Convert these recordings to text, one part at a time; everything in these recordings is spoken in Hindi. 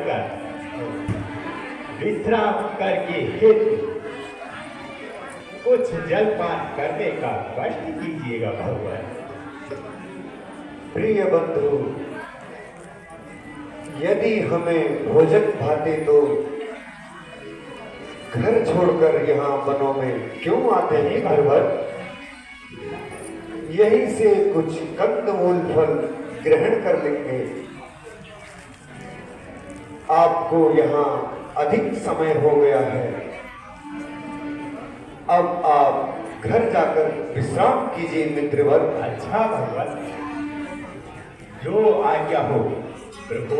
छोड़कर विश्राम करके हेतु कुछ जलपान करने का कष्ट कीजिएगा भगवान। प्रिय बंधु, यदि हमें भोजन भाते तो घर छोड़कर यहाँ वनों में क्यों आते हैं भरभर? यहीं से कुछ कंदमूल फल ग्रहण कर लेंगे। आपको यहाँ अधिक समय हो गया है, अब आप घर जाकर विश्राम कीजिए मित्रवर। अच्छा भगवान, जो आज्ञा हो प्रभु।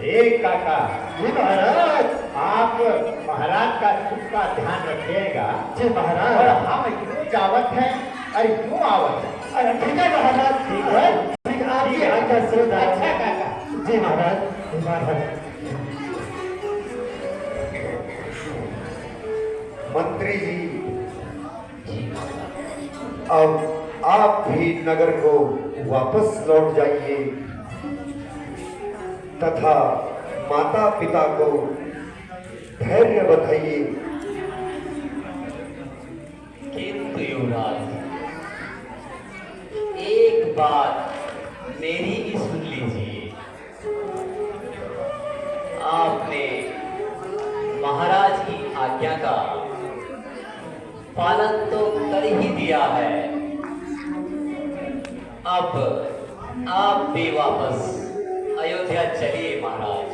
एक काका जी महाराज, आप महाराज का सुख का ध्यान रखिएगा। जी महाराज। और हम क्यों जावत हैं, अरे क्यों आवत है? अरे ठीक है महाराज, ठीक है, ठीक है, आपकी आज्ञा से। अच्छा काका। जी महाराज, जी महाराज। मंत्री जी, अब आप भी नगर को वापस लौट जाइए तथा माता पिता को धैर्य बताइए। किंतु युवराज, एक बात मेरी भी सुन लीजिए। आपने महाराज की आज्ञा का पालन तो कर ही दिया है, अब आप भी वापस अयोध्या चलिए महाराज।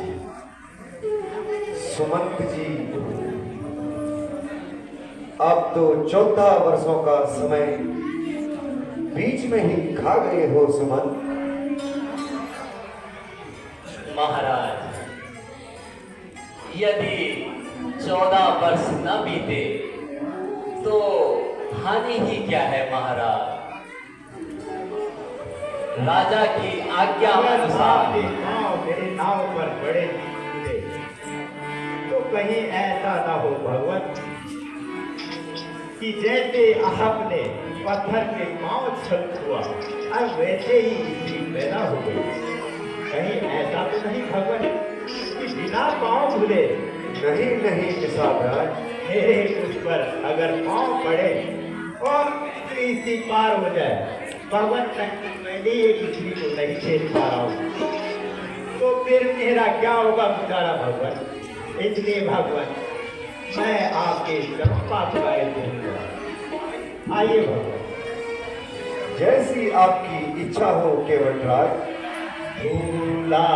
सुमंत जी, अब तो 14 वर्षों का समय बीच में ही खा गए हो सुमंत। महाराज, यदि 14 वर्ष न बीते तो हानि ही क्या है महाराज। राजा की आज्ञा अनुसार मेरे नाव पर बड़े गिरे तो कहीं ऐसा ना हो भगवान कि जैसे आपने पत्थर के पांव छल हुआ और वैसे ही स्त्री पैदा हो गई। कहीं ऐसा तो नहीं भगवान कि बिना पांव धुले? नहीं नहीं निषाद, मेरे उस पर अगर पांव पड़े और स्त्री सी पार हो जाए, भगवान मैंने एक स्त्री को नहीं छेड़ पा रहा हूँ, तो फिर मेरा क्या होगा गुजारा भगवान? इसलिए भगवान मैं आपके चरण पादुकाएं दूंगा। आइए भगवान। जैसी आपकी इच्छा हो केवट राज। झूला